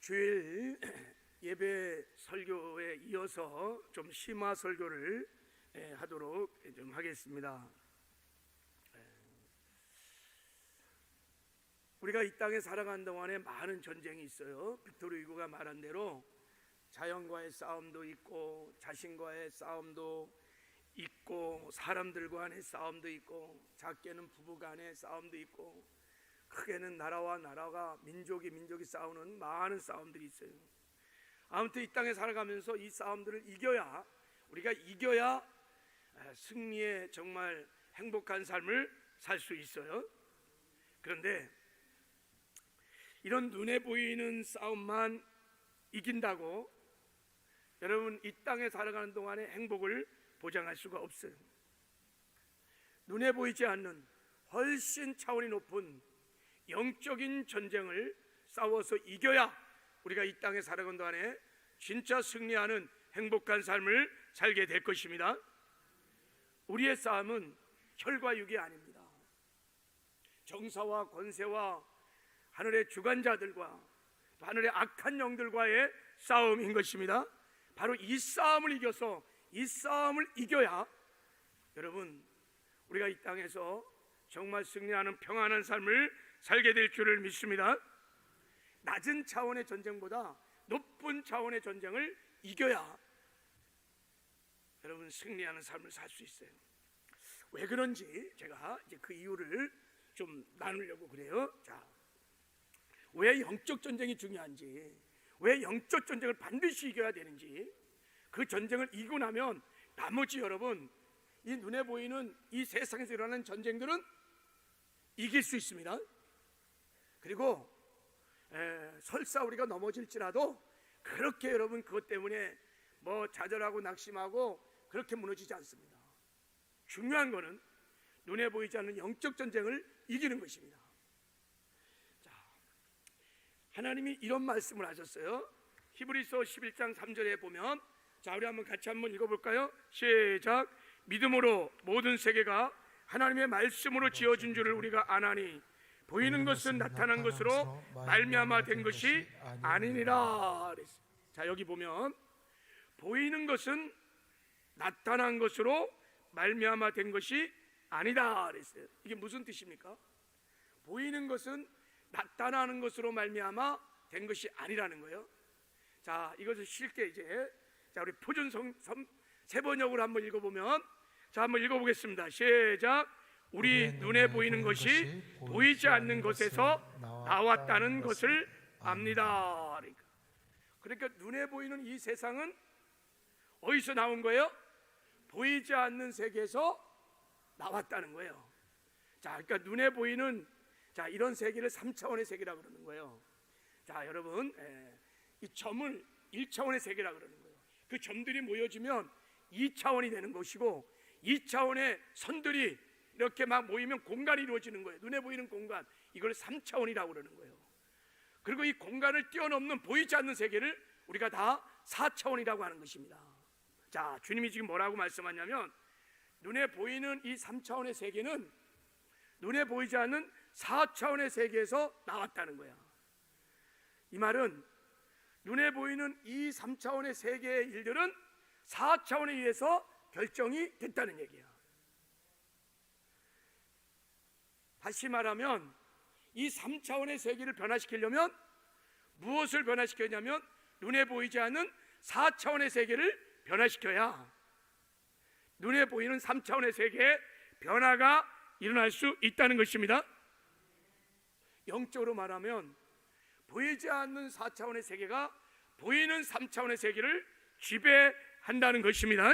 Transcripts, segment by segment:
주일 예배 설교에 이어서 좀 심화 설교를 하도록 좀 하겠습니다. 우리가 이 땅에 살아가는 동안에 많은 전쟁이 있어요. 빅토르 휴고가 말한 대로 자연과의 싸움도 있고 자신과의 싸움도 있고 사람들과의 싸움도 있고 작게는 부부 간의 싸움도 있고 크게는 나라와 나라가 민족이 싸우는 많은 싸움들이 있어요. 아무튼 이 땅에 살아가면서 이 싸움들을 우리가 이겨야 승리의 정말 행복한 삶을 살 수 있어요. 그런데 이런 눈에 보이는 싸움만 이긴다고 여러분 이 땅에 살아가는 동안에 행복을 보장할 수가 없어요. 눈에 보이지 않는 훨씬 차원이 높은 영적인 전쟁을 싸워서 이겨야 우리가 이 땅에 살아가는 동안에 진짜 승리하는 행복한 삶을 살게 될 것입니다. 우리의 싸움은 혈과 육이 아닙니다. 정사와 권세와 하늘의 주관자들과 하늘의 악한 영들과의 싸움인 것입니다. 바로 이 싸움을 이겨서 이 싸움을 이겨야 여러분 우리가 이 땅에서 정말 승리하는 평안한 삶을 살게 될 줄을 믿습니다. 낮은 차원의 전쟁보다 높은 차원의 전쟁을 이겨야 여러분 승리하는 삶을 살 수 있어요. 왜 그런지 제가 이제 그 이유를 좀 나누려고 그래요. 자, 왜 영적 전쟁이 중요한지, 왜 영적 전쟁을 반드시 이겨야 되는지, 그 전쟁을 이기고 나면 나머지 여러분 이 눈에 보이는 이 세상에서 일어나는 전쟁들은 이길 수 있습니다. 그리고 설사 우리가 넘어질지라도 그렇게 여러분 그것 때문에 뭐 좌절하고 낙심하고 그렇게 무너지지 않습니다. 중요한 거는 눈에 보이지 않는 영적 전쟁을 이기는 것입니다. 자, 하나님이 이런 말씀을 하셨어요. 히브리서 11장 3절에 보면, 자 우리 같이 한번 읽어볼까요? 시작. 믿음으로 모든 세계가 하나님의 말씀으로 지어진 줄을 우리가 아나니 보이는 것은 나타난 것으로 말미암아 된 것이 아니니라. 자 여기 보면 보이는 것은 나타난 것으로 말미암아 된 것이 아니다 그랬어요. 이게 무슨 뜻입니까? 보이는 것은 나타나는 것으로 말미암아 된 것이 아니라는 거예요. 자 이것을 쉽게 이제 자 우리 표준 세번역으로 한번 읽어보면, 자 한번 읽어보겠습니다. 시작. 우리 눈에 보이는 것이 보이지 않는 것에서 나왔다는 것을 압니다. 그러니까 눈에 보이는 이 세상은 어디서 나온 거예요? 보이지 않는 세계에서 나왔다는 거예요. 자, 그러니까 눈에 보이는 자 이런 세계를 3차원의 세계라고 그러는 거예요. 자, 여러분, 이 점을 1차원의 세계라고 그러는 거예요. 그 점들이 모여지면 2차원이 되는 것이고 2차원의 선들이 이렇게 막 모이면 공간이 이루어지는 거예요. 눈에 보이는 공간, 이걸 3차원이라고 그러는 거예요. 그리고 이 공간을 뛰어넘는 보이지 않는 세계를 우리가 다 4차원이라고 하는 것입니다. 자, 주님이 지금 뭐라고 말씀하냐면 눈에 보이는 이 3차원의 세계는 눈에 보이지 않는 4차원의 세계에서 나왔다는 거야. 이 말은 눈에 보이는 이 3차원의 세계의 일들은 4차원에 의해서 결정이 됐다는 얘기야. 다시 말하면 이 3차원의 세계를 변화시키려면 무엇을 변화시켜야냐면 눈에 보이지 않는 4차원의 세계를 변화시켜야 눈에 보이는 3차원의 세계에 변화가 일어날 수 있다는 것입니다. 영적으로 말하면 보이지 않는 4차원의 세계가 보이는 3차원의 세계를 지배한다는 것입니다.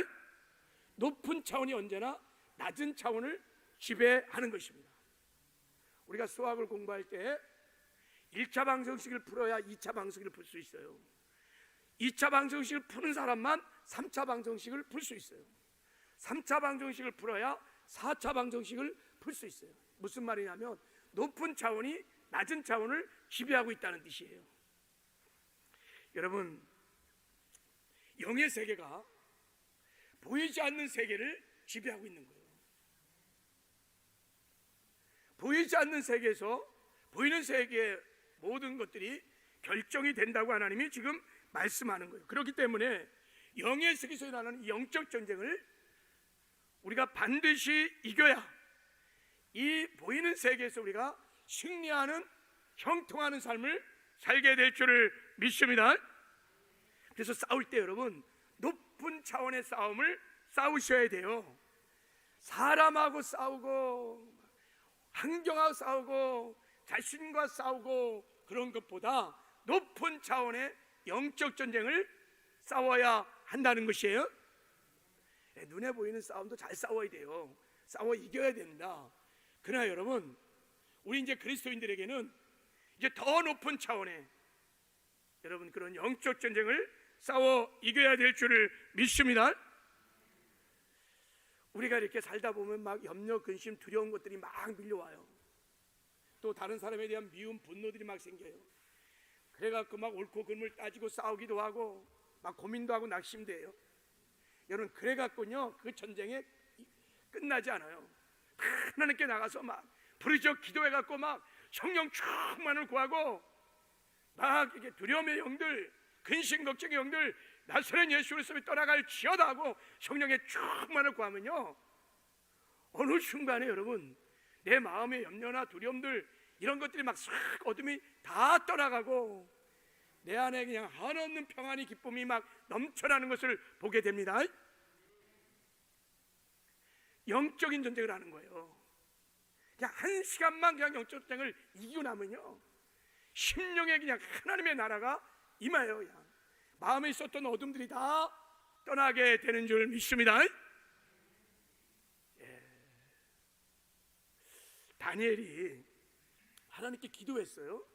높은 차원이 언제나 낮은 차원을 지배하는 것입니다. 우리가 수학을 공부할 때 1차 방정식을 풀어야 2차 방정식을 풀 수 있어요. 2차 방정식을 푸는 사람만 3차 방정식을 풀 수 있어요. 3차 방정식을 풀어야 4차 방정식을 풀 수 있어요. 무슨 말이냐면 높은 차원이 낮은 차원을 지배하고 있다는 뜻이에요. 여러분, 영의 세계가 보이지 않는 세계를 지배하고 있는 거예요. 보이지 않는 세계에서 보이는 세계의 모든 것들이 결정이 된다고 하나님이 지금 말씀하는 거예요. 그렇기 때문에 영의 세계에서 일어나는 영적 전쟁을 우리가 반드시 이겨야 이 보이는 세계에서 우리가 승리하는 형통하는 삶을 살게 될 줄을 믿습니다. 그래서 싸울 때 여러분 높은 차원의 싸움을 싸우셔야 돼요. 사람하고 싸우고 환경하고 싸우고 자신과 싸우고 그런 것보다 높은 차원의 영적 전쟁을 싸워야 한다는 것이에요. 눈에 보이는 싸움도 잘 싸워야 돼요. 싸워 이겨야 됩니다. 그러나 여러분 우리 이제 그리스도인들에게는 이제 더 높은 차원의 여러분 그런 영적 전쟁을 싸워 이겨야 될 줄을 믿습니다. 우리가 이렇게 살다 보면 막 염려, 근심, 두려운 것들이 막 밀려와요. 또 다른 사람에 대한 미움, 분노들이 막 생겨요. 그래갖고 막 옳고 그름을 따지고 싸우기도 하고 막 고민도 하고 낙심돼요. 여러분 그래갖고요 그 전쟁에 끝나지 않아요. 하나님께 나가서 막 부르짖어 기도해갖고 막 성령 충만을 구하고 막 이게 두려움의 영들, 근심 걱정의 영들 나사렛 예수 그리스도를 떠나갈 지어다 하고 성령의 충만을 구하면요 어느 순간에 여러분 내 마음의 염려나 두려움들 이런 것들이 막 싹 어둠이 다 떠나가고 내 안에 그냥 한없는 평안이 기쁨이 막 넘쳐나는 것을 보게 됩니다. 영적인 전쟁을 하는 거예요. 그냥 한 시간만 그냥 영적 전쟁을 이기고 나면요 심령에 그냥 하나님의 나라가 임하여 그냥 마음에 있었던 어둠들이 다 떠나게 되는 줄 믿습니다. 다니엘이 하나님께 기도했어요.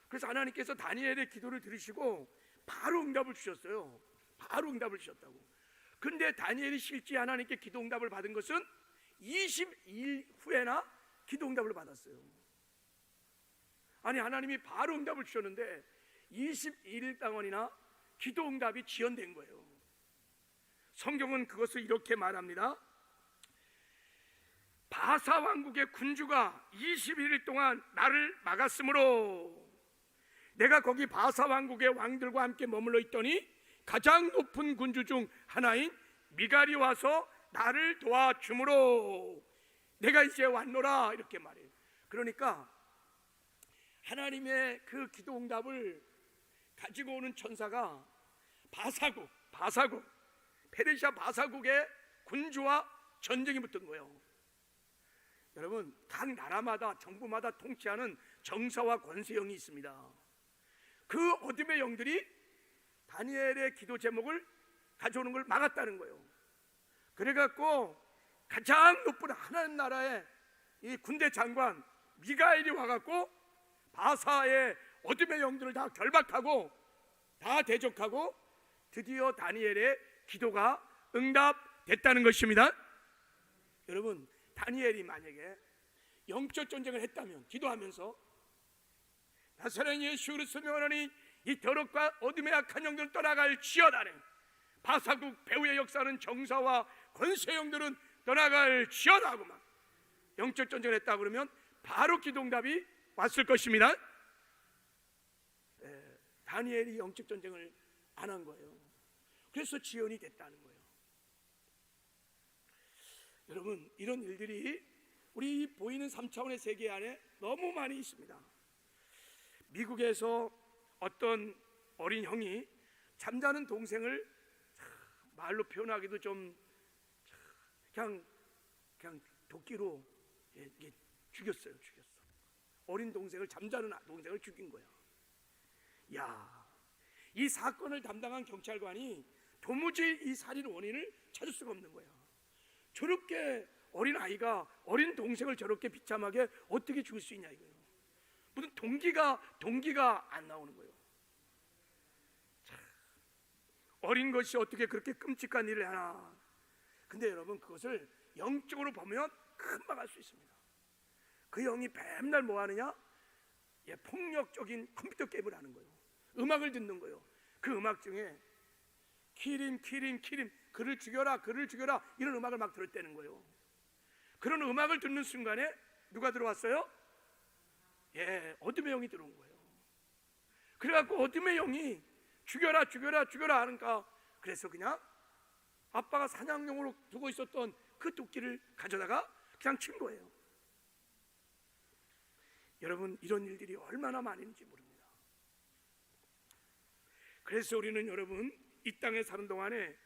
그래서 하나님께서 다니엘의 기도를 들으시고 바로 응답을 주셨어요. 바로 응답을 주셨다고. 근데 다니엘이 실제 하나님께 기도 응답을 받은 것은 22일 후에나 기도 응답을 받았어요. 아니 하나님이 바로 응답을 주셨는데 21일 동안이나 기도 응답이 지연된 거예요. 성경은 그것을 이렇게 말합니다. 바사 왕국의 군주가 21일 동안 나를 막았으므로 내가 거기 바사 왕국의 왕들과 함께 머물러 있더니 가장 높은 군주 중 하나인 미갈이 와서 나를 도와주므로 내가 이제 왔노라 이렇게 말해요. 그러니까 하나님의 그 기도 응답을 가지고 오는 천사가 바사국 페르시아 바사국의 군주와 전쟁이 붙은 거예요. 여러분 각 나라마다 정부마다 통치하는 정사와 권세형이 있습니다. 그 어둠의 영들이 다니엘의 기도 제목을 가져오는 걸 막았다는 거예요. 그래갖고 가장 높은 하나님 나라의 이 군대 장관 미가엘이 와갖고 바사의 어둠의 영들을 다 결박하고 다 대적하고 드디어 다니엘의 기도가 응답됐다는 것입니다. 여러분 다니엘이 만약에 영적 전쟁을 했다면 기도하면서 나사렛 예수 그리스도 명하노니 이 더럽과 어둠의 악한 영들은 떠나갈 지어다네 바사국 배후의 역사는 정사와 권세 영들은 떠나갈 지어다 하고 막 영적 전쟁을 했다 그러면 바로 기도 응답이 왔을 것입니다. 다니엘이 영적 전쟁을 안 한 거예요. 그래서 지연이 됐다는 거예요. 여러분 이런 일들이 우리 보이는 3차원의 세계 안에 너무 많이 있습니다. 미국에서 어떤 어린 형이 잠자는 동생을 말로 표현하기도 좀 그냥 도끼로 죽였어요. 어린 동생을 잠자는 동생을 죽인 거야. 야, 이 사건을 담당한 경찰관이 도무지 이 살인 원인을 찾을 수가 없는 거야. 저렇게 어린 아이가 어린 동생을 저렇게 비참하게 어떻게 죽일 수 있냐 이거예요. 무슨 동기가 안 나오는 거예요. 참, 어린 것이 어떻게 그렇게 끔찍한 일을 하나. 근데 여러분 그것을 영적으로 보면 금방 알 수 있습니다. 그 영이 맨날 뭐 하느냐? 폭력적인 컴퓨터 게임을 하는 거예요. 음악을 듣는 거예요. 그 음악 중에 키림 그를 죽여라 이런 음악을 막 들을 때는 거예요. 그런 음악을 듣는 순간에 누가 들어왔어요? 어둠의 영이 들어온 거예요. 그래갖고 어둠의 영이 죽여라 죽여라 죽여라 하는가, 그래서 그냥 아빠가 사냥용으로 두고 있었던 그 도끼를 가져다가 그냥 친 거예요. 여러분, 이런 일들이 얼마나 많은지 모릅니다. 그래서 우리는 여러분, 이 땅에 사는 동안에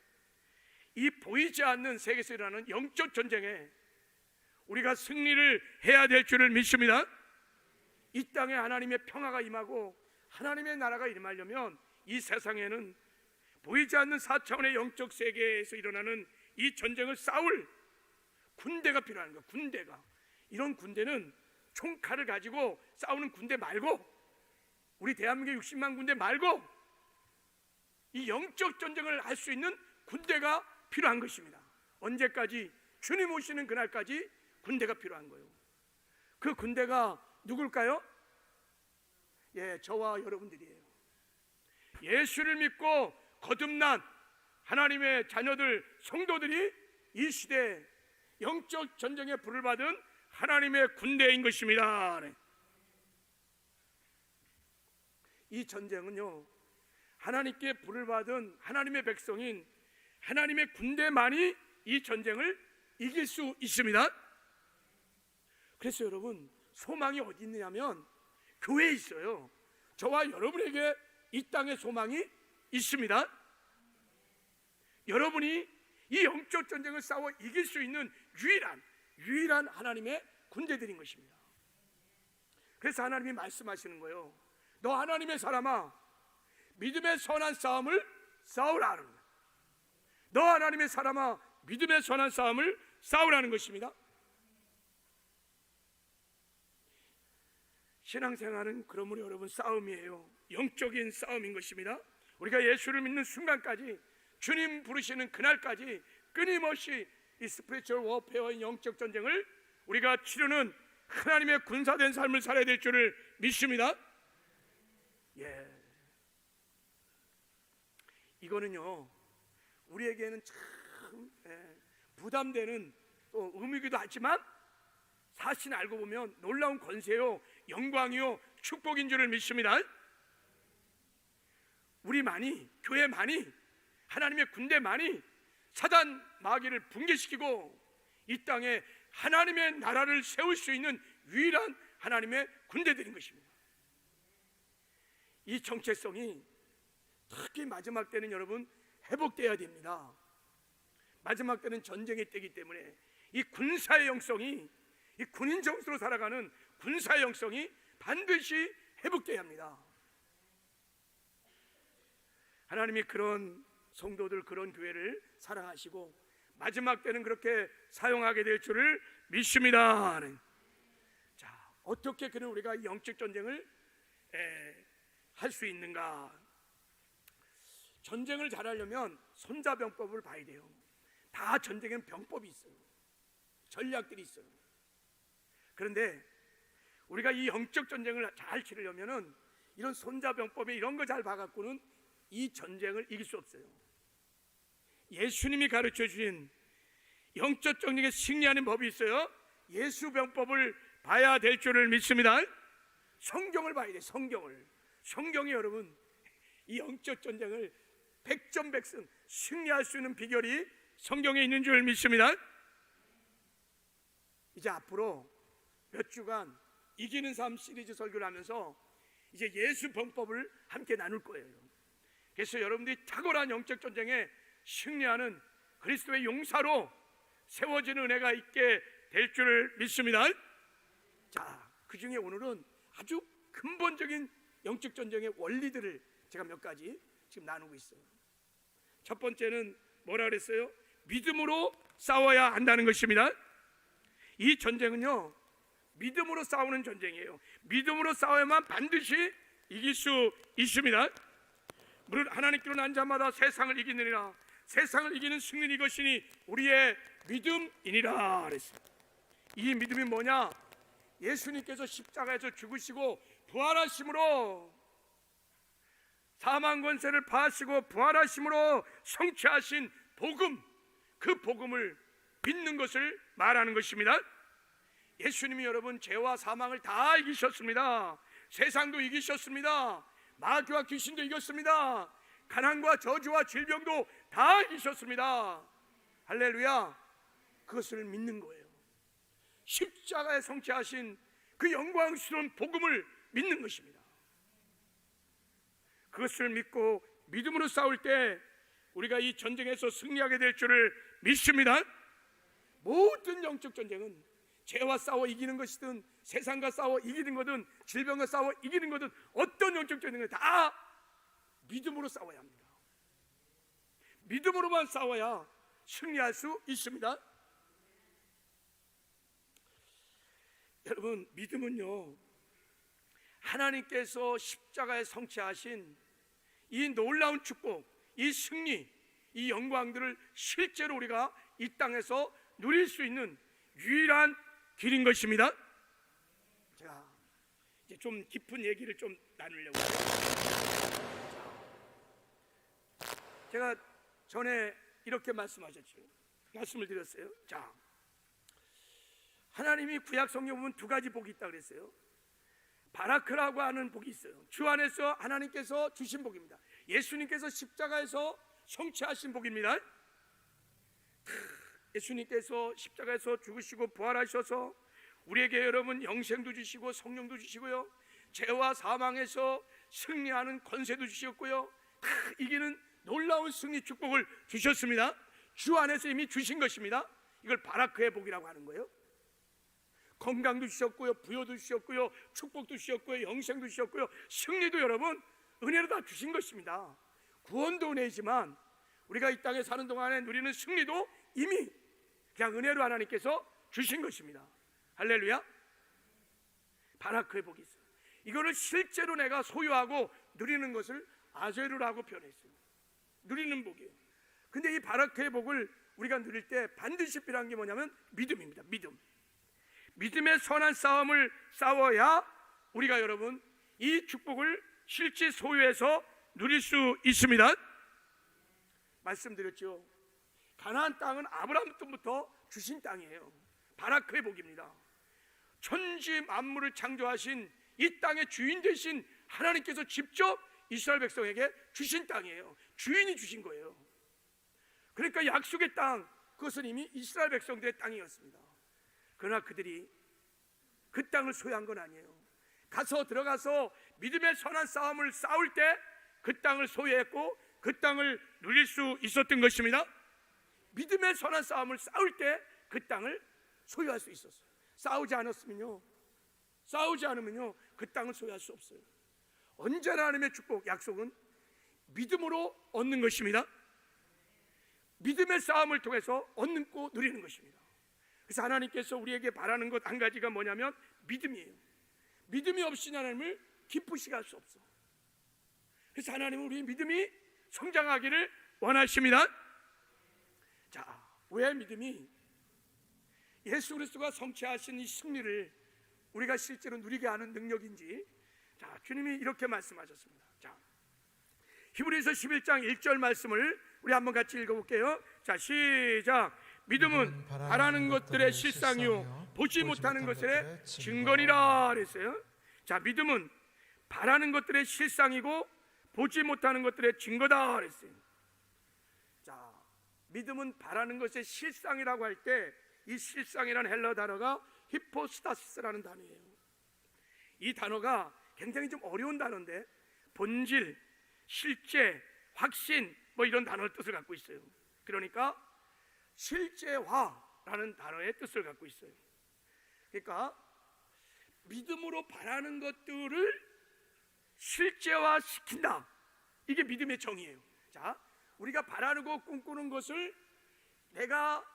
이 보이지 않는 세계에서 일어나는 영적 전쟁에 우리가 승리를 해야 될 줄을 믿습니다. 이 땅에 하나님의 평화가 임하고 하나님의 나라가 임하려면 이 세상에는 보이지 않는 4차원의 영적 세계에서 일어나는 이 전쟁을 싸울 군대가 필요한 거예요. 군대가. 이런 군대는 총칼을 가지고 싸우는 군대 말고, 우리 대한민국 60만 군대 말고 이 영적 전쟁을 할 수 있는 군대가 필요한 것입니다. 언제까지? 주님 오시는 그날까지 군대가 필요한 거예요. 그 군대가 누굴까요? 저와 여러분들이에요. 예수를 믿고 거듭난 하나님의 자녀들, 성도들이 이 시대에 영적 전쟁에 불을 받은 하나님의 군대인 것입니다. 이 전쟁은요, 하나님께 불을 받은 하나님의 백성인 하나님의 군대만이 이 전쟁을 이길 수 있습니다. 그래서 여러분, 소망이 어디 있느냐면 교회에 있어요. 저와 여러분에게 이 땅에 소망이 있습니다. 여러분이 이 영적 전쟁을 싸워 이길 수 있는 유일한 하나님의 군대들인 것입니다. 그래서 하나님이 말씀하시는 거예요. 너 하나님의 사람아, 믿음의 선한 싸움을 싸우라는 거예요. 너 하나님의 사람아, 믿음의 선한 싸움을 싸우라는 것입니다. 신앙생활은 그러므로 여러분 싸움이에요. 영적인 싸움인 것입니다. 우리가 예수를 믿는 순간까지, 주님 부르시는 그날까지 끊임없이 이 스피리추얼 워페어인 영적 전쟁을 우리가 치르는 하나님의 군사된 삶을 살아야 될 줄을 믿습니다. 이거는요, 우리에게는 참 부담되는 또 의미이기도 하지만 사실 알고 보면 놀라운 권세요, 영광이요, 축복인 줄을 믿습니다. 우리만이, 교회만이, 하나님의 군대만이 사단 마귀를 붕괴시키고 이 땅에 하나님의 나라를 세울 수 있는 유일한 하나님의 군대들인 것입니다. 이 정체성이 특히 마지막 때는 여러분 회복되어야 됩니다. 마지막 때는 전쟁의 때이기 때문에 이 군사의 영성이, 이 군인 정서로 살아가는 군사의 영성이 반드시 회복되어야 합니다. 하나님이 그런 성도들, 그런 교회를 사랑하시고 마지막 때는 그렇게 사용하게 될 줄을 믿습니다. 자, 어떻게 그는 우리가 영적 전쟁을 할 수 있는가? 전쟁을 잘하려면 손자병법을 봐야 돼요. 다 전쟁에는 병법이 있어요. 전략들이 있어요. 그런데 우리가 이 영적 전쟁을 잘 치르려면은 이런 손자병법에 이런 거 잘 봐갖고는 이 전쟁을 이길 수 없어요. 예수님이 가르쳐 주신 영적 전쟁에 승리하는 법이 있어요. 예수병법을 봐야 될 줄을 믿습니다. 성경을 봐야 돼요. 성경이 여러분 이 영적 전쟁을 백전백승 승리할 수 있는 비결이 성경에 있는 줄 믿습니다. 이제 앞으로 몇 주간 이기는 삶 시리즈 설교를 하면서 이제 예수병법을 함께 나눌 거예요. 그래서 여러분들이 탁월한 영적 전쟁에 승리하는 그리스도의 용사로 세워지는 은혜가 있게 될 줄을 믿습니다. 자, 그 중에 오늘은 아주 근본적인 영적 전쟁의 원리들을 제가 몇 가지 지금 나누고 있어요. 첫 번째는 뭐라 그랬어요? 믿음으로 싸워야 한다는 것입니다. 이 전쟁은요, 믿음으로 싸우는 전쟁이에요. 믿음으로 싸워야만 반드시 이길 수 있습니다. 무릇 하나님께로 난 자마다 세상을 이기느니라. 세상을 이기는 승리는 이것이니 우리의 믿음이니라 그랬어요. 이 믿음이 뭐냐? 예수님께서 십자가에서 죽으시고 부활하심으로, 사망 권세를 파하시고 부활하심으로 성취하신 복음, 그 복음을 믿는 것을 말하는 것입니다. 예수님이 여러분 죄와 사망을 다 이기셨습니다. 세상도 이기셨습니다. 마귀와 귀신도 이겼습니다. 가난과 저주와 질병도 다 이기셨습니다. 할렐루야. 그것을 믿는 거예요. 십자가에 성취하신 그 영광스러운 복음을 믿는 것입니다. 그것을 믿고 믿음으로 싸울 때 우리가 이 전쟁에서 승리하게 될 줄을 믿습니다. 모든 영적 전쟁은 죄와 싸워 이기는 것이든 세상과 싸워 이기는 거든 질병과 싸워 이기는 거든 어떤 영적 전쟁은 다 믿음으로 싸워야 합니다. 믿음으로만 싸워야 승리할 수 있습니다. 여러분, 믿음은요, 하나님께서 십자가에 성취하신 이 놀라운 축복, 이 승리, 이 영광들을 실제로 우리가 이 땅에서 누릴 수 있는 유일한 길인 것입니다. 자, 이제 좀 깊은 얘기를 좀 나누려고 해요. 제가 전에 이렇게 말씀을 드렸어요. 자, 하나님이 구약 성경 보면 두 가지 복이 있다 그랬어요. 바라크라고 하는 복이 있어요. 주 안에서 하나님께서 주신 복입니다. 예수님께서 십자가에서 성취하신 복입니다. 예수님께서 십자가에서 죽으시고 부활하셔서 우리에게 여러분 영생도 주시고 성령도 주시고요, 죄와 사망에서 승리하는 권세도 주셨고요, 이기는 놀라운 승리 축복을 주셨습니다. 주 안에서 이미 주신 것입니다. 이걸 바라크의 복이라고 하는 거예요. 건강도 주셨고요, 부여도 주셨고요, 축복도 주셨고요, 영생도 주셨고요, 승리도 여러분 은혜로 다 주신 것입니다. 구원도 은혜이지만 우리가 이 땅에 사는 동안에 누리는 승리도 이미 그냥 은혜로 하나님께서 주신 것입니다. 할렐루야. 바라크의 복이 있어요. 이거를 실제로 내가 소유하고 누리는 것을 아세르라고 표현했어요. 누리는 복이에요. 근데 이 바라크의 복을 우리가 누릴 때 반드시 필요한 게 뭐냐면 믿음입니다. 믿음의 선한 싸움을 싸워야 우리가 여러분 이 축복을 실제 소유해서 누릴 수 있습니다. 말씀드렸죠. 가나안 땅은 아브라함부터 주신 땅이에요. 바라크의 복입니다. 천지 만물을 창조하신 이 땅의 주인 되신 하나님께서 직접 이스라엘 백성에게 주신 땅이에요. 주인이 주신 거예요. 그러니까 약속의 땅, 그것은 이미 이스라엘 백성들의 땅이었습니다. 그러나 그들이 그 땅을 소유한 건 아니에요. 들어가서 믿음의 선한 싸움을 싸울 때 그 땅을 소유했고 그 땅을 누릴 수 있었던 것입니다. 믿음의 선한 싸움을 싸울 때 그 땅을 소유할 수 있었어요. 싸우지 않으면요 그 땅을 소유할 수 없어요. 언제나 하나님의 축복, 약속은 믿음으로 얻는 것입니다. 믿음의 싸움을 통해서 얻고 누리는 것입니다. 그래서 하나님께서 우리에게 바라는 것 한 가지가 뭐냐면 믿음이에요. 믿음이 없이 하나님을 기쁘시게 할 수 없어. 그래서 하나님은 우리 믿음이 성장하기를 원하십니다. 자, 왜 믿음이 예수 그리스도가 성취하신 이 승리를 우리가 실제로 누리게 하는 능력인지, 자, 주님이 이렇게 말씀하셨습니다. 자, 히브리서 11장 1절 말씀을 우리 한번 같이 읽어볼게요. 자, 시작. 믿음은 바라는 것들의 실상이요 보지 못하는 것의 증거니라 그랬어요. 자, 믿음은 바라는 것들의 실상이고 보지 못하는 것들의 증거다 그랬어요. 자, 믿음은 바라는 것의 실상이라고 할 때 이 실상이라는 헬러 단어가 히포스타시스라는 단어예요. 이 단어가 굉장히 좀 어려운 단어인데 본질, 실제, 확신 뭐 이런 단어의 뜻을 갖고 있어요. 그러니까 실제화라는 단어의 뜻을 갖고 있어요. 그러니까 믿음으로 바라는 것들을 실제화시킨다. 이게 믿음의 정의예요. 자, 우리가 바라고 꿈꾸는 것을 내가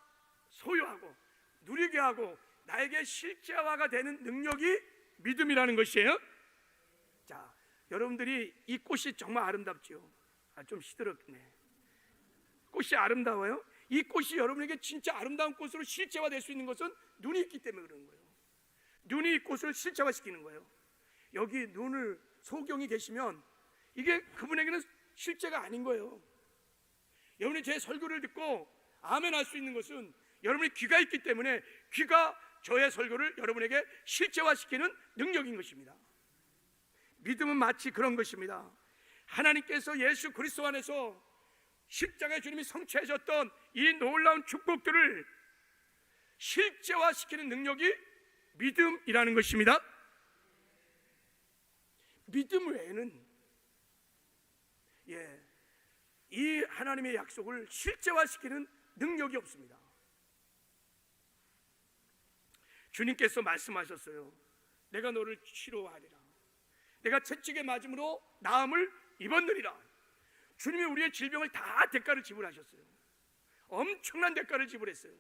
소유하고 누리게 하고 나에게 실제화가 되는 능력이 믿음이라는 것이에요. 자, 여러분들이 이 꽃이 정말 아름답지요. 좀 시들었네. 꽃이 아름다워요. 이 꽃이 여러분에게 진짜 아름다운 꽃으로 실제화될 수 있는 것은 눈이 있기 때문에 그런 거예요. 눈이 이 꽃을 실제화시키는 거예요. 여기 눈을 소경이 계시면 이게 그분에게는 실제가 아닌 거예요. 여러분이 제 설교를 듣고 아멘 할 수 있는 것은 여러분의 귀가 있기 때문에 귀가 저의 설교를 여러분에게 실제화시키는 능력인 것입니다. 믿음은 마치 그런 것입니다. 하나님께서 예수 그리스도 안에서 십자가의 주님이 성취하셨던 이 놀라운 축복들을 실제화시키는 능력이 믿음이라는 것입니다. 믿음 외에는 이 하나님의 약속을 실제화시키는 능력이 없습니다. 주님께서 말씀하셨어요. 내가 너를 치료하리라. 내가 채찍에 맞음으로 나음을 입었느니라. 주님이 우리의 질병을 다 대가를 지불하셨어요. 엄청난 대가를 지불했어요.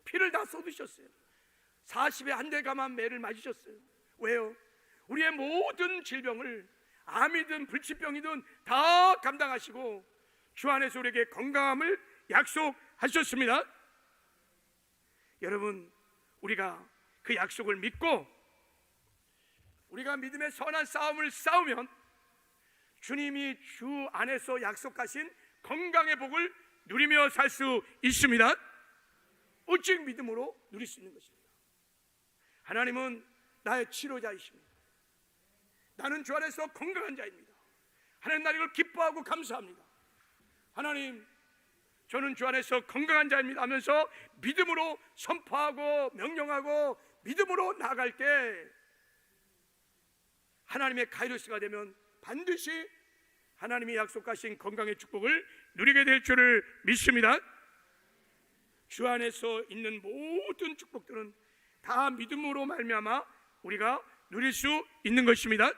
피를 다 쏟으셨어요. 40에 한 대 감한 매를 맞으셨어요. 왜요? 우리의 모든 질병을 암이든 불치병이든 다 감당하시고 주 안에서 우리에게 건강함을 약속하셨습니다. 여러분, 우리가 그 약속을 믿고 우리가 믿음의 선한 싸움을 싸우면 주님이 주 안에서 약속하신 건강의 복을 누리며 살 수 있습니다. 오직 믿음으로 누릴 수 있는 것입니다. 하나님은 나의 치료자이십니다. 나는 주 안에서 건강한 자입니다. 하나님, 나를 이걸 기뻐하고 감사합니다. 하나님, 저는 주 안에서 건강한 자입니다 하면서 믿음으로 선포하고 명령하고 믿음으로 나아갈 때 하나님의 카이로스가 되면 반드시 하나님이 약속하신 건강의 축복을 누리게 될 줄을 믿습니다. 주 안에서 있는 모든 축복들은 다 믿음으로 말미암아 우리가 누릴 수 있는 것입니다.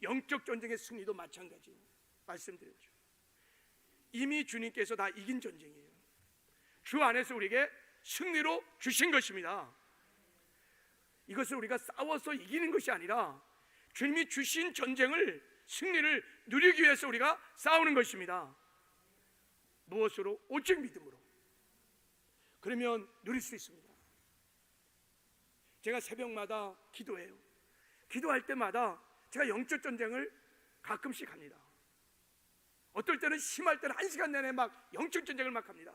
영적 전쟁의 승리도 마찬가지 말씀드렸죠. 이미 주님께서 다 이긴 전쟁이에요. 주 안에서 우리에게 승리로 주신 것입니다. 이것을 우리가 싸워서 이기는 것이 아니라 주님이 주신 전쟁을, 승리를 누리기 위해서 우리가 싸우는 것입니다. 무엇으로? 오직 믿음으로. 그러면 누릴 수 있습니다. 제가 새벽마다 기도해요. 기도할 때마다 제가 영적 전쟁을 가끔씩 합니다. 어떨 때는 심할 때는 1시간 내내 막 영적 전쟁을 막 합니다.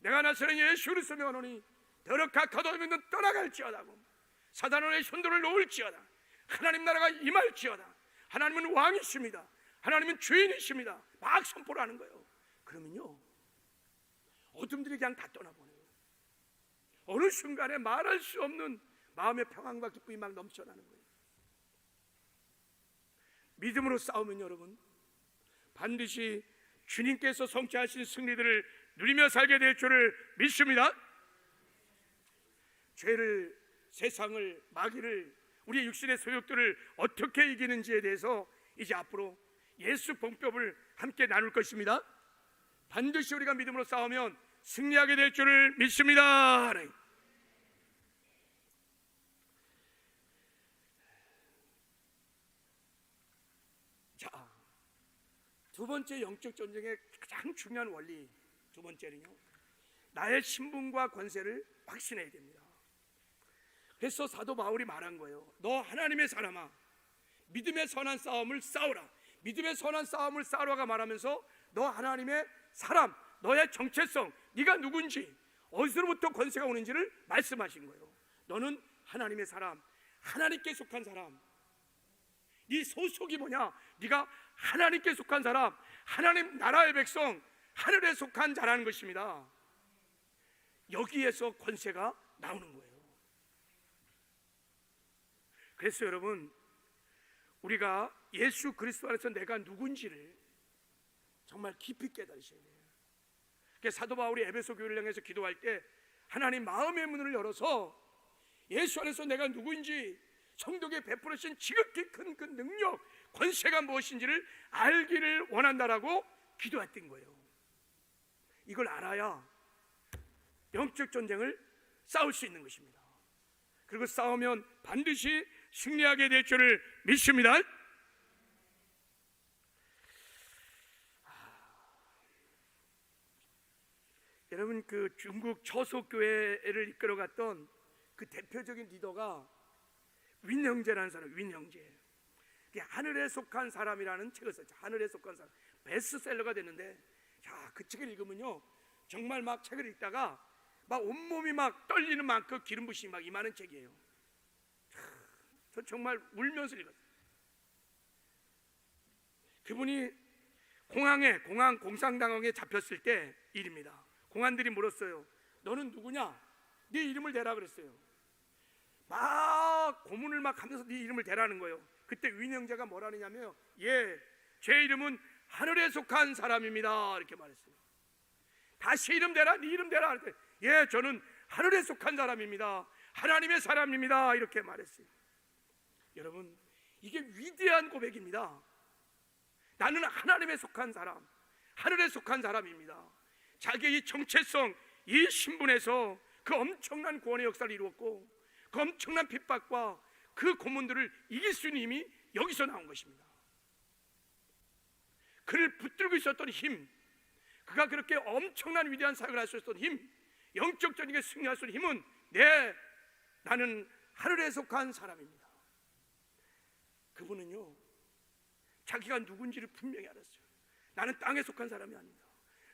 내가 나서는 예수 그리스도 명하노니 더럽게 거둬들면 떠나갈지어다고, 사단의 손들을 놓을지어다. 하나님 나라가 임할지어다. 하나님은 왕이십니다. 하나님은 주인이십니다. 막 선포를 하는 거예요. 그러면요, 어둠들이 그냥 다 떠나보내요. 어느 순간에 말할 수 없는 마음의 평안과 기쁨이 막 넘쳐나는 거예요. 믿음으로 싸우면 여러분 반드시 주님께서 성취하신 승리들을 누리며 살게 될 줄을 믿습니다. 죄를, 세상을, 마귀를, 우리의 육신의 소욕들을 어떻게 이기는지에 대해서 이제 앞으로 예수 봉법을 함께 나눌 것입니다. 반드시 우리가 믿음으로 싸우면 승리하게 될 줄을 믿습니다. 자, 두 번째 영적 전쟁의 가장 중요한 원리, 두 번째는요, 나의 신분과 권세를 확신해야 됩니다. 그래서 사도 바울이 말한 거예요. 너 하나님의 사람아, 믿음의 선한 싸움을 싸우라. 믿음의 선한 싸움을 싸우라가 말하면서 너 하나님의 사람, 너의 정체성, 네가 누군지, 어디서부터 권세가 오는지를 말씀하신 거예요. 너는 하나님의 사람, 하나님께 속한 사람. 네 소속이 뭐냐? 네가 하나님께 속한 사람, 하나님 나라의 백성, 하늘에 속한 자라는 것입니다. 여기에서 권세가 나오는 거예요. 그래서 여러분, 우리가 예수 그리스도 안에서 내가 누군지를 정말 깊이 깨달으셔야 돼요. 그래서 사도 바울이 에베소 교회를 향해서 기도할 때 하나님 마음의 문을 열어서 예수 안에서 내가 누구인지, 성도에게 베풀으신 지극히 큰 그 능력, 권세가 무엇인지를 알기를 원한다라고 기도했던 거예요. 이걸 알아야 영적 전쟁을 싸울 수 있는 것입니다. 그리고 싸우면 반드시 승리하게 될 줄을 믿습니다. 여러분, 그 중국 처소교회를 이끌어갔던 그 대표적인 리더가 윈형제라는 사람, 윈형제. 하늘에 속한 사람이라는 책을 썼죠. 하늘에 속한 사람, 베스트셀러가 됐는데, 야, 그 책을 읽으면요, 정말 막 책을 읽다가 막 온몸이 막 떨리는 만큼 기름 부심이 막 임하는 책이에요. 저 정말 울면서 읽었어요. 그분이 공상당황에 잡혔을 때 일입니다. 공안들이 물었어요. 너는 누구냐? 네 이름을 대라 그랬어요. 막 고문을 막 하면서 네 이름을 대라는 거예요. 그때 위인형제가 뭐라느냐면요, 예, 제 이름은 하늘에 속한 사람입니다 이렇게 말했어요. 다시 이름 대라, 네 이름 대라 할 때, 예, 저는 하늘에 속한 사람입니다, 하나님의 사람입니다 이렇게 말했어요. 여러분, 이게 위대한 고백입니다. 나는 하나님에 속한 사람, 하늘에 속한 사람입니다. 자기의 이 정체성, 이 신분에서 그 엄청난 구원의 역사를 이루었고, 그 엄청난 핍박과 그 고문들을 이길 수 있는 힘이 여기서 나온 것입니다. 그를 붙들고 있었던 힘, 그가 그렇게 엄청난 위대한 사역을 할 수 있었던 힘, 영적 전쟁에 승리할 수 있는 힘은 나는 하늘에 속한 사람입니다. 그분은요, 자기가 누군지를 분명히 알았어요. 나는 땅에 속한 사람이 아닙니다.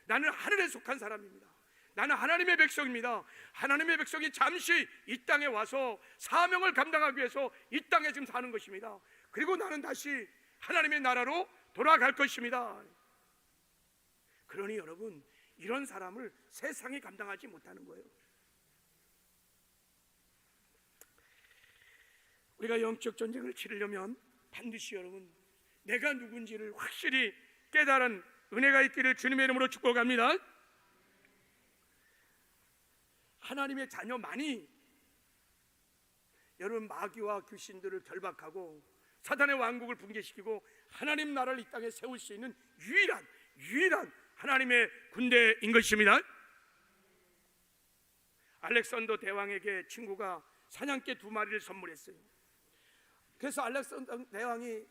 나는 하늘에 속한 사람입니다. 나는 하나님의 백성입니다. 하나님의 백성이 잠시 이 땅에 와서 사명을 감당하기 위해서 이 땅에 지금 사는 것입니다. 그리고 나는 다시 하나님의 나라로 돌아갈 것입니다. 그러니 여러분, 이런 사람을 세상이 감당하지 못하는 거예요. 우리가 영적 전쟁을 치르려면 반드시 여러분, 내가 누군지를 확실히 깨달은 은혜가 있기를 주님의 이름으로 축복합니다. 하나님의 자녀만이 여러분 마귀와 귀신들을 결박하고 사단의 왕국을 붕괴시키고 하나님 나라를 이 땅에 세울 수 있는 유일한 하나님의 군대인 것입니다. 알렉산더 대왕에게 친구가 사냥개 2마리를 선물했어요. 그래서 알렉산더 대왕이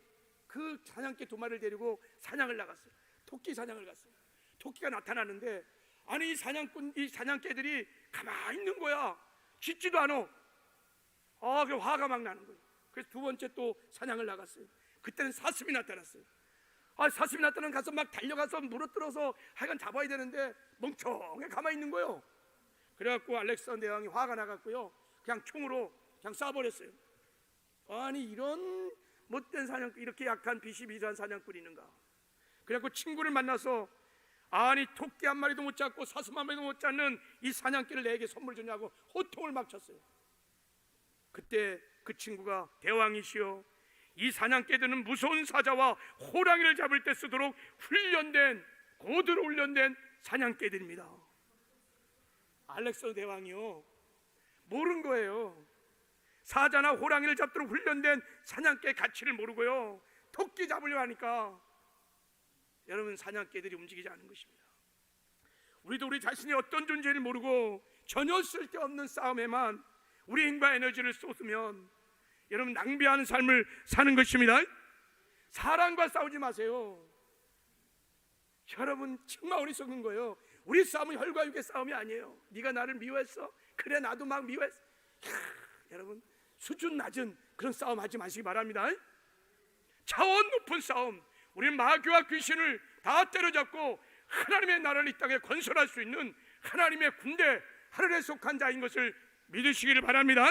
그 사냥개 2마리를 데리고 사냥을 나갔어요. 토끼 사냥을 갔어요. 토끼가 나타나는데, 아니 이 사냥개들이 가만히 있는 거야. 짖지도 않아. 그 화가 막 나는 거예요. 그래서 2번째 또 사냥을 나갔어요. 그때는 사슴이 나타났어요. 사슴이 나타나면 가서 막 달려가서 물어뜯어서 하여간 잡아야 되는데 멍청하게 가만히 있는 거예요. 그래갖고 알렉산더 대왕이 화가 나갔고요, 그냥 총으로 그냥 쏴버렸어요. 아니 이런 못된 사냥꾼, 이렇게 약한 비실비실한 사냥꾼이 있는가. 그래갖고 친구를 만나서, 아니 토끼 한 마리도 못 잡고 사슴 한 마리도 못 잡는 이 사냥개를 내게 선물 주냐고 호통을 막 쳤어요. 그때 그 친구가, 대왕이시여, 이 사냥개들은 무서운 사자와 호랑이를 잡을 때 쓰도록 고도로 훈련된 사냥개들입니다. 알렉산더 대왕이요, 모른 거예요. 사자나 호랑이를 잡도록 훈련된 사냥개의 가치를 모르고요, 토끼 잡으려 하니까 여러분 사냥개들이 움직이지 않는 것입니다. 우리도 우리 자신이 어떤 존재를 모르고 전혀 쓸데없는 싸움에만 우리 힘과 에너지를 쏟으면 여러분 낭비하는 삶을 사는 것입니다. 사람과 싸우지 마세요. 여러분 정말 어리석은 거예요. 우리 싸움은 혈과 육의 싸움이 아니에요. 네가 나를 미워했어? 그래 나도 막 미워했어. 여러분 수준 낮은 그런 싸움 하지 마시기 바랍니다. 차원 높은 싸움, 우리는 마귀와 귀신을 다 때려잡고 하나님의 나라를 이 땅에 건설할 수 있는 하나님의 군대, 하늘에 속한 자인 것을 믿으시기를 바랍니다.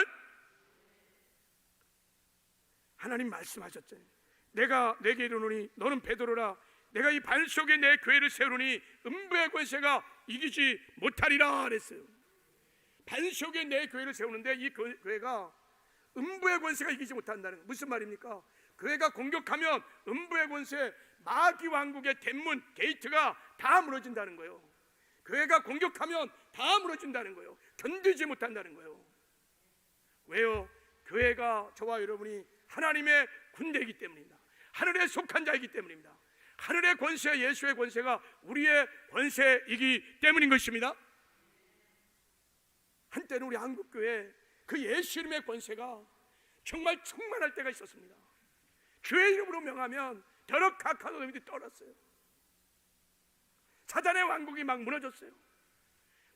하나님 말씀하셨잖아요. 내가 내게 이르노니 너는 베드로라. 내가 이 반석에 내 교회를 세우노니 음부의 권세가 이기지 못하리라 그랬어요. 반석에 내 교회를 세우는데 이 교회가 음부의 권세가 이기지 못한다는 거 무슨 말입니까? 교회가 공격하면 음부의 권세, 마귀 왕국의 대문, 게이트가 다 무너진다는 거예요. 교회가 공격하면 다 무너진다는 거예요. 견디지 못한다는 거예요. 왜요? 교회가 저와 여러분이 하나님의 군대이기 때문입니다. 하늘에 속한 자이기 때문입니다. 하늘의 권세, 예수의 권세가 우리의 권세이기 때문인 것입니다. 한때는 우리 한국교회 그 예수 이름의 권세가 정말 충만할 때가 있었습니다. 주의 이름으로 명하면 벼락각하고 놈들이 떨었어요. 사단의 왕국이 막 무너졌어요.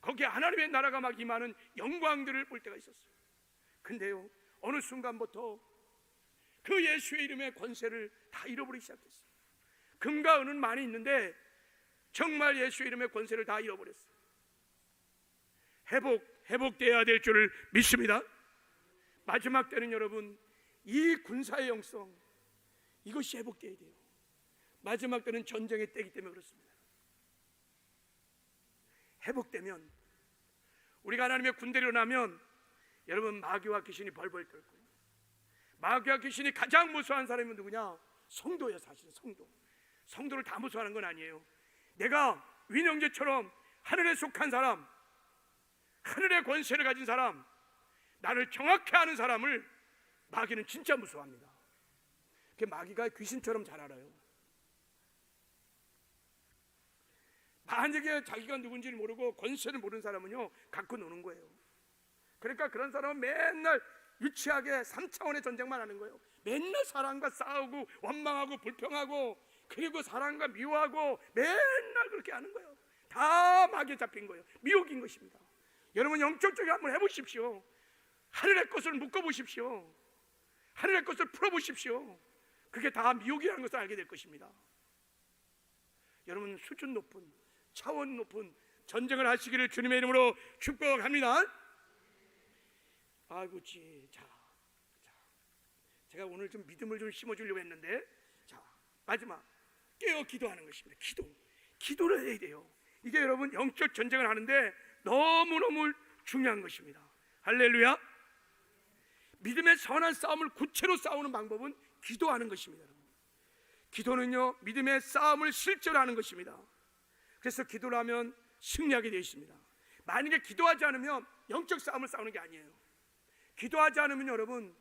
거기에 하나님의 나라가 막 임하는 영광들을 볼 때가 있었어요. 근데요, 어느 순간부터 그 예수의 이름의 권세를 다 잃어버리기 시작했어요. 금과 은은 많이 있는데 정말 예수의 이름의 권세를 다 잃어버렸어요. 회복되어야 될 줄을 믿습니다. 마지막 때는 여러분 이 군사의 영성, 이것이 회복되어야 돼요. 마지막 때는 전쟁의 때이기 때문에 그렇습니다. 회복되면, 우리가 하나님의 군대로 나면 여러분, 마귀와 귀신이 벌벌 떨 거예요. 마귀와 귀신이 가장 무서워하는 사람이 누구냐? 성도예요. 사실은 성도를 다 무서워하는 건 아니에요. 내가 윈영재처럼 하늘에 속한 사람, 하늘의 권세를 가진 사람, 나를 정확히 아는 사람을 마귀는 진짜 무서워합니다. 그 마귀가 귀신처럼 잘 알아요. 만약에 자기가 누군지를 모르고 권세를 모르는 사람은요, 갖고 노는 거예요. 그러니까 그런 사람은 맨날 유치하게 3차원의 전쟁만 하는 거예요. 맨날 사람과 싸우고 원망하고 불평하고, 그리고 사람과 미워하고, 맨날 그렇게 하는 거예요. 다 마귀에 잡힌 거예요. 미혹인 것입니다. 여러분, 영적적으로 한번 해보십시오. 하늘의 것을 묶어보십시오. 하늘의 것을 풀어보십시오. 그게 다 미혹이라는 것을 알게 될 것입니다. 여러분, 수준 높은, 차원 높은 전쟁을 하시기를 주님의 이름으로 축복합니다. 아이고, 자, 제가 오늘 좀 믿음을 좀 심어주려고 했는데, 자, 마지막 깨어 기도하는 것입니다. 기도를 해야 돼요. 이게 여러분, 영적 전쟁을 하는데 너무너무 중요한 것입니다. 할렐루야. 믿음의 선한 싸움을 구체로 싸우는 방법은 기도하는 것입니다. 기도는요, 믿음의 싸움을 실제로 하는 것입니다. 그래서 기도를 하면 승리하게 되어 있습니다. 만약에 기도하지 않으면 영적 싸움을 싸우는 게 아니에요. 기도하지 않으면 여러분,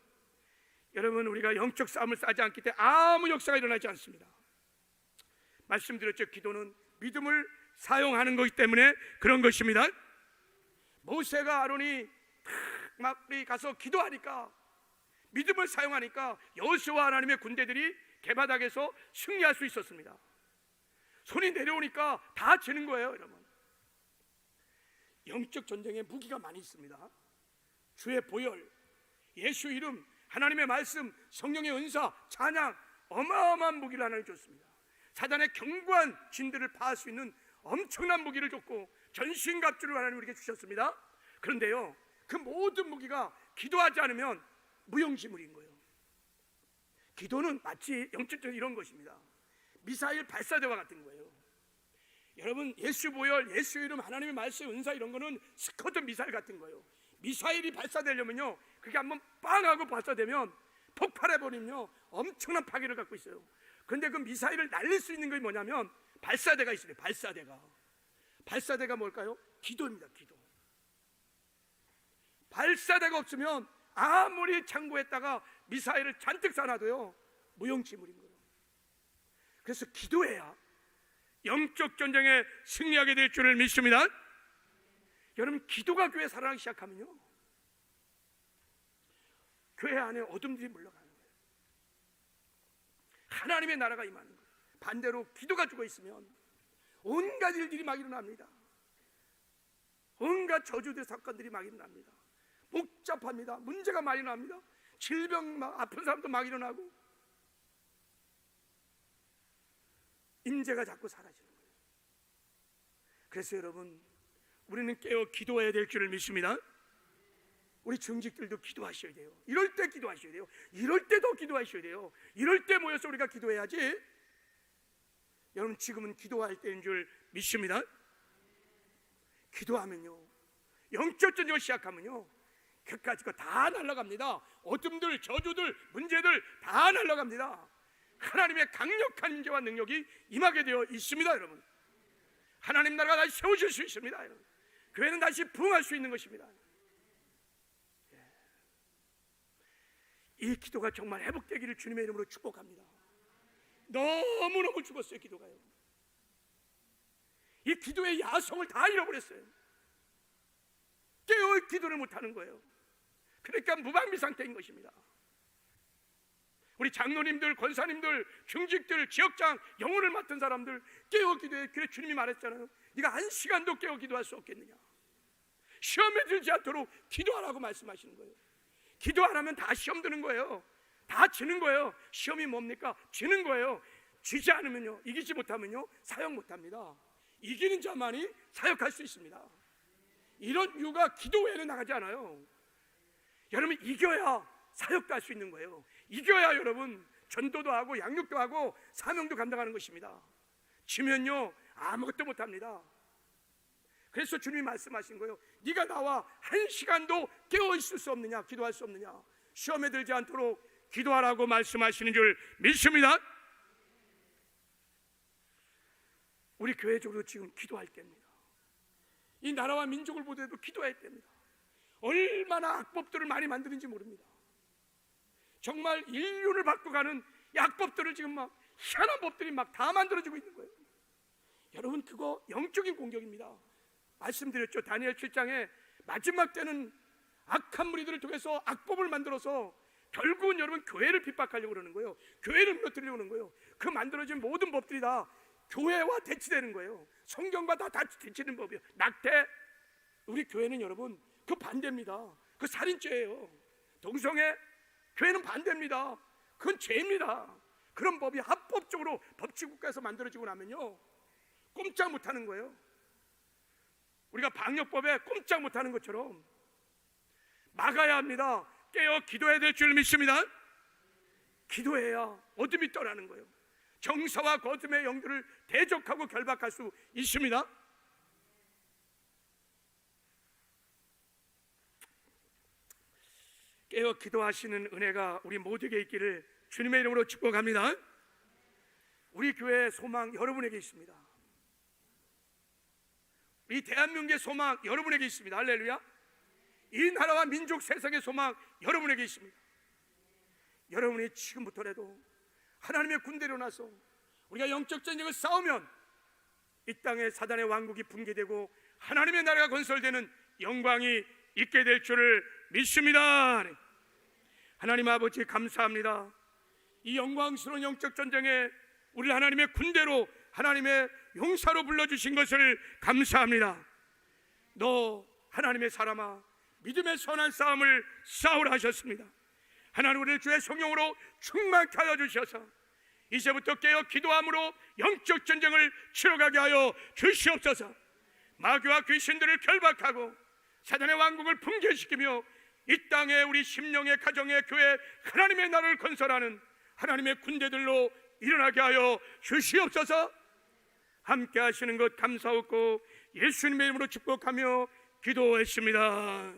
우리가 영적 싸움을 싸지 않기 때문에 아무 역사가 일어나지 않습니다. 말씀드렸죠. 기도는 믿음을 사용하는 것이기 때문에 그런 것입니다. 모세가 아론이 막 가서 기도하니까, 믿음을 사용하니까 여호수아와 하나님의 군대들이 개바닥에서 승리할 수 있었습니다. 손이 내려오니까 다 지는 거예요. 여러분, 영적 전쟁에 무기가 많이 있습니다. 주의 보혈, 예수 이름, 하나님의 말씀, 성령의 은사, 찬양, 어마어마한 무기를 하나님 줬습니다. 사단의 견고한 진들을 파할 수 있는 엄청난 무기를 줬고, 전신갑주를 하나님 우리에게 주셨습니다. 그런데요, 그 모든 무기가 기도하지 않으면 무용지물인 거예요. 기도는 마치 영적인 이런 것입니다. 미사일 발사대와 같은 거예요. 여러분, 예수 보혈, 예수 이름, 하나님의 말씀, 은사 이런 거는 스커트 미사일 같은 거예요. 미사일이 발사되려면요, 그게 한번 빵 하고 발사되면 폭발해버리면요, 엄청난 파괴를 갖고 있어요. 그런데 그 미사일을 날릴 수 있는 게 뭐냐면 발사대가 있어요. 발사대가 뭘까요? 기도입니다. 기도. 발사대가 없으면 아무리 창고에다가 미사일을 잔뜩 쏴놔도요, 무용지물인 거예요. 그래서 기도해야 영적 전쟁에 승리하게 될 줄을 믿습니다. 여러분, 기도가 교회 살아나기 시작하면요, 교회 안에 어둠들이 물러가는 거예요. 하나님의 나라가 임하는 거예요. 반대로 기도가 죽어 있으면 온갖 일들이 막 일어납니다. 온갖 저주들 사건들이 막 일어납니다. 복잡합니다. 문제가 많이 납니다. 질병 막 아픈 사람도 막 일어나고, 임재가 자꾸 사라지는 거예요. 그래서 여러분, 우리는 깨어 기도해야 될 줄을 믿습니다. 우리 중직들도 기도하셔야 돼요. 이럴 때 기도하셔야 돼요. 이럴 때도 기도하셔야 돼요. 이럴 때 모여서 우리가 기도해야지. 여러분, 지금은 기도할 때인 줄 믿습니다. 기도하면요, 영적 전쟁을 시작하면요, 그까짓 거 다 날아갑니다. 어둠들, 저주들, 문제들 다 날아갑니다. 하나님의 강력한 임재와 능력이 임하게 되어 있습니다. 여러분, 하나님 나라가 다시 세워질 수 있습니다. 여러분, 교회는 다시 부흥할 수 있는 것입니다. 이 기도가 정말 회복되기를 주님의 이름으로 축복합니다. 너무너무 죽었어요. 기도가요. 이 기도의 야성을 다 잃어버렸어요. 깨어 기도를 못하는 거예요. 그러니까 무방비 상태인 것입니다. 우리 장로님들, 권사님들, 중직들, 지역장, 영혼을 맡은 사람들 깨어 기도해. 그래, 주님이 말했잖아요. 네가 한 시간도 깨어 기도할 수 없겠느냐. 시험에 들지 않도록 기도하라고 말씀하시는 거예요. 기도 안 하면 다 시험 드는 거예요. 다 지는 거예요. 시험이 뭡니까? 지는 거예요. 지지 않으면요, 이기지 못하면요, 사역 못합니다. 이기는 자만이 사역할 수 있습니다. 이런 이유가 기도 외에는 나가지 않아요. 여러분, 이겨야 사역도 할 수 있는 거예요. 이겨야 여러분 전도도 하고 양육도 하고 사명도 감당하는 것입니다. 지면요 아무것도 못합니다. 그래서 주님이 말씀하신 거예요. 네가 나와 한 시간도 깨어있을 수 없느냐, 기도할 수 없느냐. 시험에 들지 않도록 기도하라고 말씀하시는 줄 믿습니다. 우리 교회적으로 지금 기도할 때입니다. 이 나라와 민족을 보더라도 기도해야 됩니다. 얼마나 악법들을 많이 만드는지 모릅니다. 정말 인륜을 바꿔가는 악법들을 지금 막 희한한 법들이 막 다 만들어지고 있는 거예요. 여러분, 그거 영적인 공격입니다. 말씀드렸죠. 다니엘 7장에 마지막 때는 악한 무리들을 통해서 악법을 만들어서 결국은 여러분 교회를 핍박하려고 그러는 거예요. 교회를 무너뜨리려고 그러는 거예요. 그 만들어진 모든 법들이 다 교회와 대치되는 거예요. 성경과 다 대치되는 법이에요. 낙태, 우리 교회는 여러분 그 반대입니다. 그 살인죄예요. 동성애, 교회는 반대입니다. 그건 죄입니다. 그런 법이 합법적으로 법치국가에서 만들어지고 나면요 꼼짝 못하는 거예요. 우리가 방역법에 꼼짝 못하는 것처럼 막아야 합니다. 깨어 기도해야 될 줄 믿습니다. 기도해야 어둠이 떠나는 거예요. 정사와 거듭의 영들을 대적하고 결박할 수 있습니다. 깨어 기도하시는 은혜가 우리 모두에게 있기를 주님의 이름으로 축복합니다. 우리 교회의 소망 여러분에게 있습니다. 이 대한민국의 소망 여러분에게 있습니다. 할렐루야. 이 나라와 민족 세상의 소망 여러분에게 있습니다. 여러분이 지금부터라도 하나님의 군대로 나서 우리가 영적 전쟁을 싸우면 이 땅에 사단의 왕국이 붕괴되고 하나님의 나라가 건설되는 영광이 있게 될 줄을 믿습니다. 하나님 아버지 감사합니다. 이 영광스러운 영적 전쟁에 우리 하나님의 군대로 하나님의 용사로 불러주신 것을 감사합니다. 너 하나님의 사람아, 믿음의 선한 싸움을 싸우라 하셨습니다. 하나님, 우리를 주의 성령으로 충만케 하여 주셔서 이제부터 깨어 기도함으로 영적 전쟁을 치러가게 하여 주시옵소서. 마귀와 귀신들을 결박하고 사단의 왕국을 붕괴시키며 이 땅에 우리 심령의 가정의 교회 하나님의 나라를 건설하는 하나님의 군대들로 일어나게 하여 주시옵소서. 함께 하시는 것 감사하고 예수님의 이름으로 축복하며 기도했습니다.